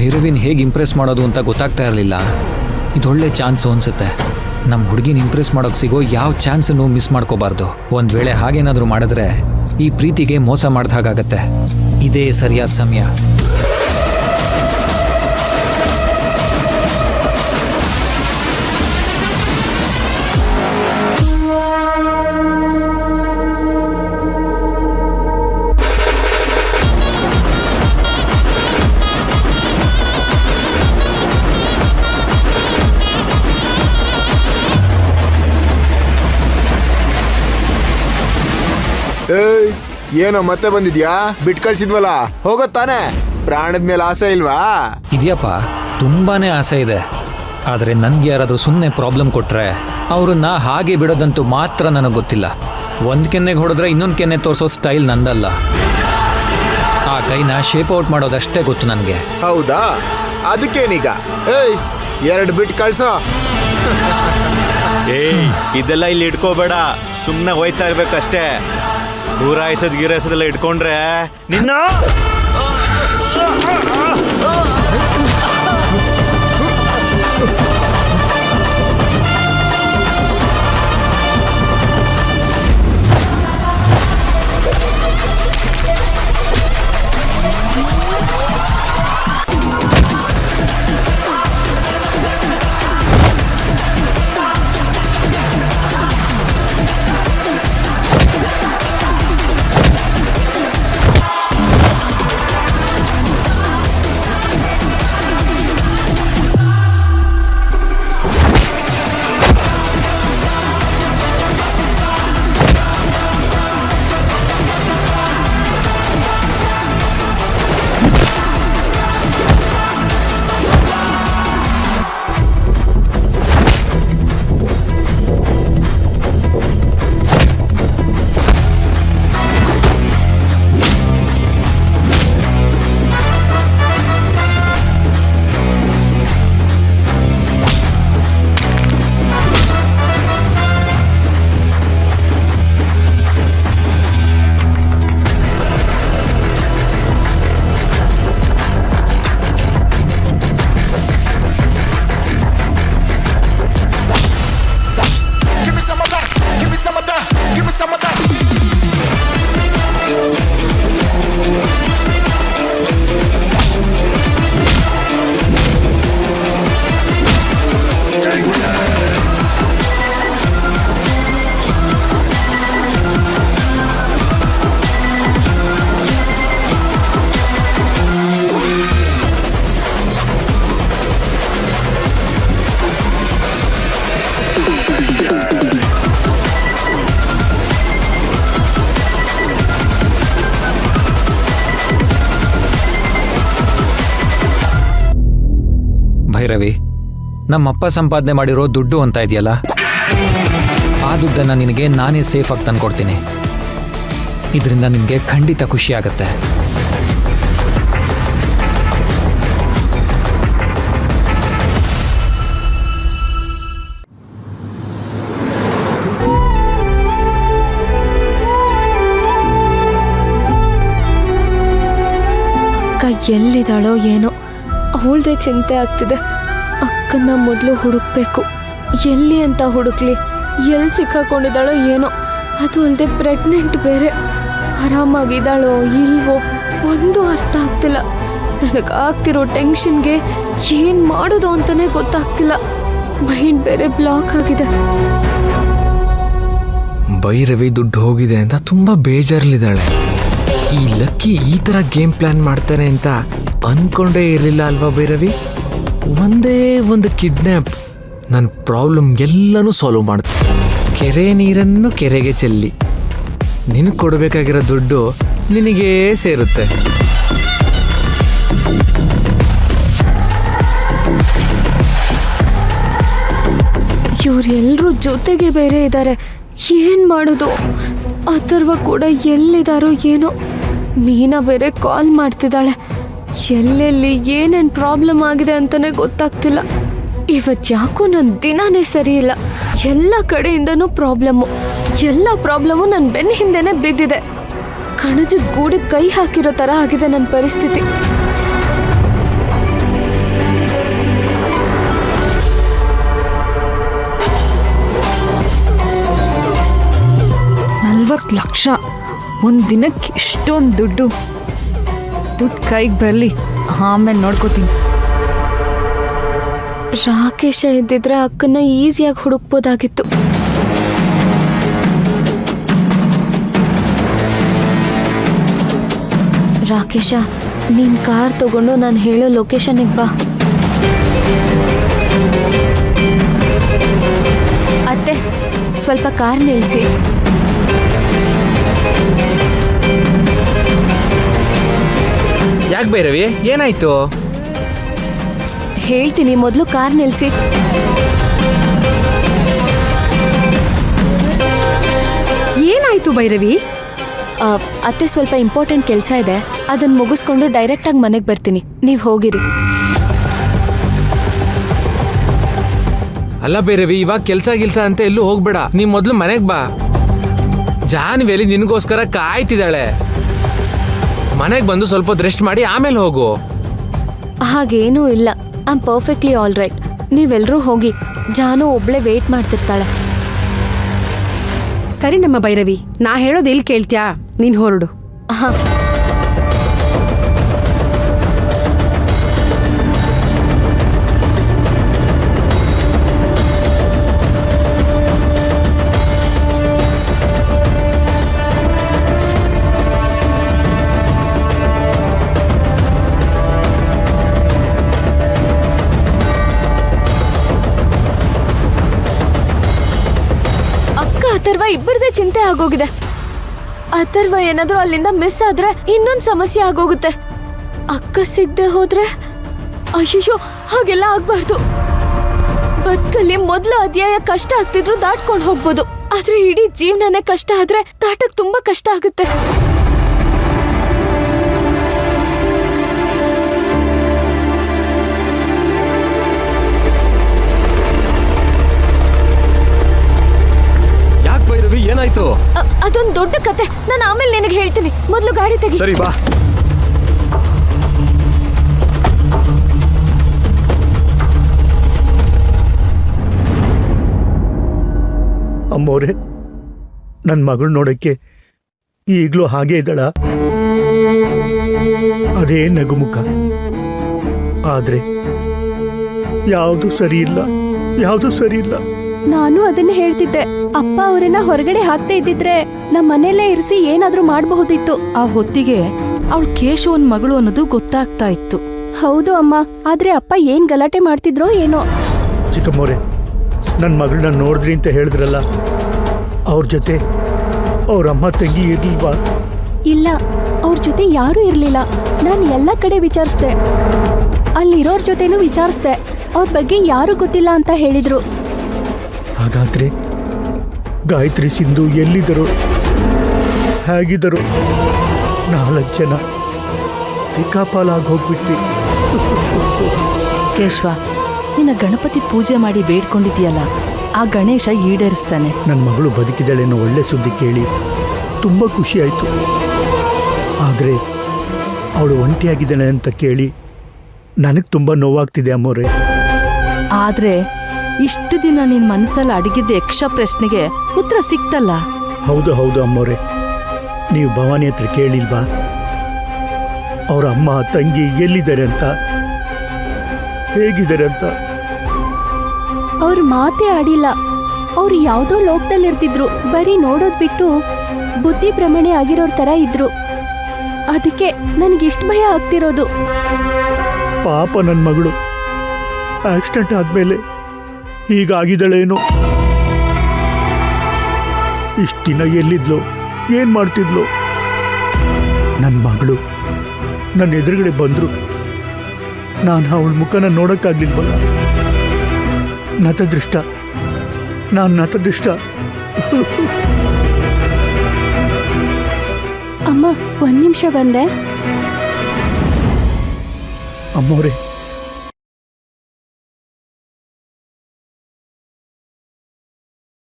ಭೈರವಿನ ಹೇಗೆ ಇಂಪ್ರೆಸ್ ಮಾಡೋದು ಅಂತ ಗೊತ್ತಾಗ್ತಾ ಇರಲಿಲ್ಲ. ಇದೊಳ್ಳೆ ಚಾನ್ಸು ಅನ್ಸುತ್ತೆ. ನಮ್ಮ ಹುಡುಗಿನ ಇಂಪ್ರೆಸ್ ಮಾಡೋಕೆ ಸಿಗೋ ಯಾವ ಚಾನ್ಸನ್ನು ಮಿಸ್ ಮಾಡ್ಕೋಬಾರ್ದು. ಒಂದು ವೇಳೆ ಹಾಗೇನಾದರೂ ಮಾಡಿದ್ರೆ ಈ ಪ್ರೀತಿಗೆ ಮೋಸ ಮಾಡಿದ ಹಾಗಾಗತ್ತೆ. ಇದೇ ಸರಿಯಾದ ಸಮಯ. ಏನೋ ಮತ್ತೆ ಬಂದಿದ್ಯಾ? ಬಿಟ್ ಕಳ್ಸಿದ್ವಲ್ಲ, ಹೋಗತ್ತಾನೆ. ಪ್ರಾಣದ ಮೇಲೆ ಆಸೆ ಇಲ್ವಾ? ಇದೆಯಪ್ಪ, ತುಂಬಾನೇ ಆಸೆ ಇದೆ. ಆದರೆ ನನ್ಗೆ ಯಾರಾದರೂ ಸುಮ್ಮನೆ ಪ್ರಾಬ್ಲಮ್ ಕೊಟ್ರೆ ಅವ್ರನ್ನ ಹಾಗೆ ಬಿಡೋದಂತೂ ಮಾತ್ರ ನನಗೆ ಗೊತ್ತಿಲ್ಲ. ಒಂದು ಕೆನ್ನೆಗೆ ಹೊಡೆದ್ರೆ ಇನ್ನೊಂದು ಕೆನ್ನೆ ತೋರಿಸೋ ಸ್ಟೈಲ್ ನಂದಲ್ಲ. ಆ ಕೈನ ಶೇಪ್ ಔಟ್ ಮಾಡೋದಷ್ಟೇ ಗೊತ್ತು ನನಗೆ. ಹೌದಾ? ಅದಕ್ಕೇನೀಗ? 2 ಬಿಟ್ ಕಳ್ಸೋ. ಇದೆಲ್ಲ ಇಲ್ಲಿ ಇಟ್ಕೋಬೇಡ, ಸುಮ್ಮನೆ ಹೋಯ್ತಾ ಇರ್ಬೇಕಷ್ಟೇ. ಊರಾಯಿಸೋದು ಗೀರಾಯಿಸೋದೆಲ್ಲ ಇಟ್ಕೊಂಡ್ರೆ ನಿನ್ನ ಭೈರವಿ, ನಮ್ಮಪ್ಪ ಸಂಪಾದನೆ ಮಾಡಿರೋ ದುಡ್ಡು ಅಂತ ಇದೆಯಲ್ಲ, ಆ ದುಡ್ಡನ್ನು ನಿನಗೆ ನಾನೇ ಸೇಫಾಗಿ ತಂದ್ಕೊಡ್ತೀನಿ. ಇದರಿಂದ ನಿನಗೆ ಖಂಡಿತ ಖುಷಿ ಆಗುತ್ತೆ. ಅಕ್ಕ ಎಲ್ಲಿದ್ದಾಳೋ ಏನೋ, ಅವಳದೇ ಚಿಂತೆ ಆಗ್ತಿದೆ. ಅಕ್ಕನ ಮೊದಲು ಹುಡುಕ್ಬೇಕು. ಎಲ್ಲಿ ಅಂತ ಹುಡುಕ್ಲಿ? ಎಲ್ಲಿ ಸಿಕ್ಕಾಕೊಂಡಿದ್ದಾಳೋ ಏನೋ. ಅದು ಅಲ್ಲದೆ ಪ್ರೆಗ್ನೆಂಟ್ ಬೇರೆ. ಆರಾಮಾಗಿದ್ದಾಳೋ ಇಲ್ವೋ ಒಂದು ಅರ್ಥ ಆಗ್ತಿಲ್ಲ. ನನಗಾಗ್ತಿರೋ ಟೆನ್ಷನ್ಗೆ ಏನು ಮಾಡೋದು ಅಂತಲೇ ಗೊತ್ತಾಗ್ತಿಲ್ಲ. ಮೈಂಡ್ ಬೇರೆ ಬ್ಲಾಕ್ ಆಗಿದೆ. ಭೈರವಿ ದುಡ್ಡು ಹೋಗಿದೆ ಅಂತ ತುಂಬ ಬೇಜಾರಲ್ಲಿದ್ದಾಳೆ. ಈ ಲಕ್ಕಿ ಈ ಥರ ಗೇಮ್ ಪ್ಲ್ಯಾನ್ ಮಾಡ್ತಾನೆ ಅಂತ ಅಂದ್ಕೊಂಡೇ ಇರಲಿಲ್ಲ ಅಲ್ವಾ ಭೈರವಿ? ಒಂದೇ ಒಂದು ಕಿಡ್ನ್ಯಾಪ್ ನನ್ನ ಪ್ರಾಬ್ಲಮ್ ಎಲ್ಲನೂ ಸಾಲ್ವ್ ಮಾಡುತ್ತೆ. ಕೆರೆ ನೀರನ್ನು ಕೆರೆಗೆ ಚೆಲ್ಲಿ ನಿನಗೆ ಕೊಡಬೇಕಾಗಿರೋ ದುಡ್ಡು ನಿನಗೇ ಸೇರುತ್ತೆ. ಇವರೆಲ್ಲರೂ ಜೊತೆಗೆ ಬೇರೆ ಇದ್ದಾರೆ. ಏನು ಮಾಡೋದು? ಅಥರ್ವ ಕೂಡ ಎಲ್ಲಿದ್ದಾರೋ ಏನೋ. ಮೀನಾ ಬೇರೆ ಕಾಲ್ ಮಾಡ್ತಿದ್ದಾಳೆ. ಎಲ್ಲೆಲ್ಲಿ ಏನೇನು ಪ್ರಾಬ್ಲಮ್ ಆಗಿದೆ ಅಂತಲೇ ಗೊತ್ತಾಗ್ತಿಲ್ಲ. ಇವತ್ತು ಯಾಕೋ ನನ್ನ ದಿನನೇ ಸರಿ ಇಲ್ಲ. ಎಲ್ಲ ಕಡೆಯಿಂದನೂ ಪ್ರಾಬ್ಲಮ್ಮು. ಎಲ್ಲ ಪ್ರಾಬ್ಲಮ್ಮು ನನ್ನ ಬೆನ್ನ ಹಿಂದೆನೇ ಬಿದ್ದಿದೆ. ಕಣಜದ ಗೂಡಿಗೆ ಕೈ ಹಾಕಿರೋ ಥರ ಆಗಿದೆ ನನ್ನ ಪರಿಸ್ಥಿತಿ. 50 ಲಕ್ಷ ಒಂದು ದಿನಕ್ಕೆ ಇಷ್ಟೊಂದು ದುಡ್ಡು ಕೈಗೆ ಬರಲಿ, ಆಮೇಲೆ ನೋಡ್ಕೋತೀನಿ. ರಾಕೇಶ ಇದ್ದಿದ್ರೆ ಅಕ್ಕನ್ನ ಈಸಿಯಾಗಿ ಹುಡುಕ್ಬೋದಾಗಿತ್ತು. ರಾಕೇಶ, ನೀನ್ ಕಾರ್ ತಗೊಂಡು ನಾನು ಹೇಳೋ ಲೊಕೇಶನ್ಗೆ ಬಾ. ಅತ್ತೆ, ಸ್ವಲ್ಪ ಕಾರ್ ನಿಲ್ಸಿ. ಯಾಕೆ ಭೈರವಿ, ಏನಾಯ್ತು? ಹೇಳ್ತೀನಿ, ಮೊದಲು ಕಾರ್ ನಿಲ್ಸಿ. ಏನಾಯ್ತು ಭೈರವಿ? ಅತ್ತೆ, ಸ್ವಲ್ಪ ಇಂಪಾರ್ಟೆಂಟ್ ಕೆಲಸ ಇದೆ, ಅದನ್ನ ಮುಗಿಸ್ಕೊಂಡು ಡೈರೆಕ್ಟಾಗಿ ಮನೆಗೆ ಬರ್ತೀನಿ, ನೀವು ಹೋಗಿರಿ. ಅಲ್ಲ ಭೈರವಿ, ಇವಾಗ ಕೆಲ್ಸ ಅಂತ ಎಲ್ಲೂ ಹೋಗ್ಬೇಡ. ನೀ ಮೊದಲು ಮನೆಗೆ ಬಾ. ಜಾನ್ವೇಲಿ ನಿನಗೋಸ್ಕರ ಕಾಯ್ತಿದ್ದಾಳೆ. ಮನೆಗೆ ಬಂದು ಸ್ವಲ್ಪ ಹೊತ್ತು ರೆಸ್ಟ್ ಮಾಡಿ ಆಮೇಲೆ ಹೋಗು. ಹಾಗೇನೂ ಇಲ್ಲ, I am perfectly all right. ನೀವೆಲ್ಲರೂ ಹೋಗಿ, ಜಾನು ಒಬ್ಳೆ ವೇಟ್ ಮಾಡ್ತಿರ್ತಾಳೆ. ಸರಿ ನಮ್ಮ ಭೈರವಿ, ನಾ ಹೇಳೋದು ಎಲ್ಲಿ ಕೇಳ್ತ್ಯಾ, ನೀನ್ ಹೊರಡು. ಹಾಂ. ಅಥರ್ವ ಇಬ್ಬರದೇ ಚಿಂತೆ ಆಗೋಗಿದೆ. ಅಥರ್ವ ಏನಾದ್ರೂ ಅಲ್ಲಿಂದ ಮಿಸ್ ಆದ್ರೆ ಇನ್ನೊಂದು ಸಮಸ್ಯೆ ಆಗೋಗುತ್ತೆ. ಅಕ್ಕ ಸಿಗದೆ ಹೋದ್ರೆ ಅಯ್ಯೋ, ಹಾಗೆಲ್ಲ ಆಗ್ಬಾರ್ದು. ಬದುಕಲ್ಲಿ ಮೊದಲ ಅಧ್ಯಾಯ ಕಷ್ಟ ಆಗ್ತಿದ್ರು ದಾಟ್ಕೊಂಡು ಹೋಗ್ಬೋದು, ಆದ್ರೆ ಇಡೀ ಜೀವನನೇ ಕಷ್ಟ ಆದ್ರೆ ದಾಟಕ್ ತುಂಬಾ ಕಷ್ಟ ಆಗುತ್ತೆ. ಏನಾಯ್ತು? ಅದೊಂದು ದೊಡ್ಡ ಕತೆ, ನಾನು ಆಮೇಲೆ ನಿನಗೆ ಹೇಳ್ತೀನಿ. ಮೊದಲು ಗಾಡಿ ತೆಗಿ. ಸರಿ ಬಾ. ಅಮ್ಮೋರೆ, ನನ್ನ ಮಗಳು ನೋಡಕ್ಕೆ ಈಗಲೂ ಹಾಗೆ ಇದ್ದಾಳ? ಅದೇ ನಗುಮುಖ, ಆದ್ರೆ ಯಾವುದು ಸರಿ ಇಲ್ಲ, ಯಾವುದು ಸರಿ ಇಲ್ಲ. ನಾನು ಅದನ್ನ ಹೇಳ್ತಿದ್ದೆ. ಅಪ್ಪ ಅವರನ್ನ ಹೊರಗಡೆ ಹಾಕ್ತಾ ಇದ್ದಿದ್ರೆ ನಮ್ಮ ಮನೆಯಲ್ಲೇ ಇರಿಸಿ ಏನಾದ್ರೂ ಮಾಡಬಹುದಿತ್ತು. ಆ ಹೊತ್ತಿಗೆ ಅವಳು ಕೇಶವನ್ ಮಗಳು ಅನ್ನೋದು ಗೊತ್ತಾಗ್ತಾ ಇತ್ತು. ಹೌದು ಅಮ್ಮ, ಆದ್ರೆ ಅಪ್ಪ ಏನ್ ಗಲಾಟೆ ಮಾಡ್ತಿದ್ರೋ ಏನೋ. ಚಿಕ್ಕಮ್ಮೋರೆ, ನನ್ನ ಮಗಳನ್ನ ನೋಡಿದ್ರಿ ಅಂತ ಹೇಳಿದ್ರಲ್ಲ, ಅವ್ರ ಜೊತೆ ಅವ್ರ ಅಮ್ಮ ತಂಗಿ ಇರ್ಲಿಲ್ವಾ? ಇಲ್ಲ, ಅವ್ರ ಜೊತೆ ಯಾರೂ ಇರ್ಲಿಲ್ಲ. ನಾನು ಎಲ್ಲ ಕಡೆ ವಿಚಾರಿಸ್ದೆ, ಅಲ್ಲಿರೋರ್ ಜೊತೆನೂ ವಿಚಾರಿಸ್ದೆ. ಅವ್ರ ಬಗ್ಗೆ ಯಾರು ಗೊತ್ತಿಲ್ಲ ಅಂತ ಹೇಳಿದ್ರು. ಹಾಗಾದ್ರೆ ಗಾಯತ್ರಿ, ಸಿಂಧು ಎಲ್ಲಿದ್ದರು, ಹೇಗಿದ್ದರು? 4 ಜನ ದಿಕ್ಕಾಪಾಲಾಗಿ ಹೋಗ್ಬಿಟ್ವಿ. ಕೇಶವ, ನಿನ್ನ ಗಣಪತಿ ಪೂಜೆ ಮಾಡಿ ಬೇಡ್ಕೊಂಡಿದ್ಯಲ್ಲ, ಆ ಗಣೇಶ ಈಡೇರಿಸ್ತಾನೆ. ನನ್ನ ಮಗಳು ಬದುಕಿದ್ದಾಳೆ ಅನ್ನೋ ಒಳ್ಳೆ ಸುದ್ದಿ ಕೇಳಿ ತುಂಬ ಖುಷಿ ಆಯಿತು. ಆದರೆ ಅವಳು ಒಂಟಿಯಾಗಿದ್ದಾಳೆ ಅಂತ ಕೇಳಿ ನನಗೆ ತುಂಬ ನೋವಾಗ್ತಿದೆ ಅಮ್ಮೋರೆ. ಆದ್ರೆ ಇಷ್ಟು ದಿನ ನಿನ್ ಮನಸ್ಸಲ್ಲಿ ಅಡಗಿದ್ದ ಯಕ್ಷ ಪ್ರಶ್ನೆಗೆ ಉತ್ತರ ಸಿಕ್ತಲ್ಲ. ಹೌದು ಹೌದು ಅಮ್ಮೋರೆ, ನೀವು ಭವಾನಿ ಹತ್ರ ಕೇಳಿಲ್ವಾ ಅವ್ರ ಅಮ್ಮ ತಂಗಿ ಎಲ್ಲಿದ್ದಾರೆ ಅಂತ, ಹೇಗಿದ್ದಾರೆ ಅಂತ? ಅವ್ರ ಮಾತೇ ಆಡಿಲ್ಲ. ಅವ್ರು ಯಾವುದೋ ಲೋಕದಲ್ಲಿರ್ತಿದ್ರು, ಬರೀ ನೋಡೋದ್ ಬಿಟ್ಟು ಬುದ್ಧಿ ಭ್ರಮಣೆ ಆಗಿರೋರ್ ತರ ಇದ್ರು. ಅದಕ್ಕೆ ನನಗಿಷ್ಟು ಭಯ ಆಗ್ತಿರೋದು. ಪಾಪ ನನ್ನ ಮಗಳು ಆಕ್ಸಿಡೆಂಟ್ ಆದ್ಮೇಲೆ ಹೀಗಾಗಿದ್ದಾಳೇನೋ. ಇಷ್ಟು ದಿನ ಎಲ್ಲಿದ್ಲು, ಏನ್ ಮಾಡ್ತಿದ್ಲು? ನನ್ನ ಮಗಳು ನನ್ನ ಎದುರುಗಡೆ ಬಂದ್ರು, ನಾನು ಅವಳ ಮುಖನ ನೋಡಕ್ಕಾಗ್ಲಿಲ್ವಲ್ಲ. ನತದೃಷ್ಟ, ನಾನು ನತದೃಷ್ಟ. ಅಮ್ಮ, 1 ನಿಮಿಷ ಬಂದೆ. ಅಮ್ಮೋರೆ,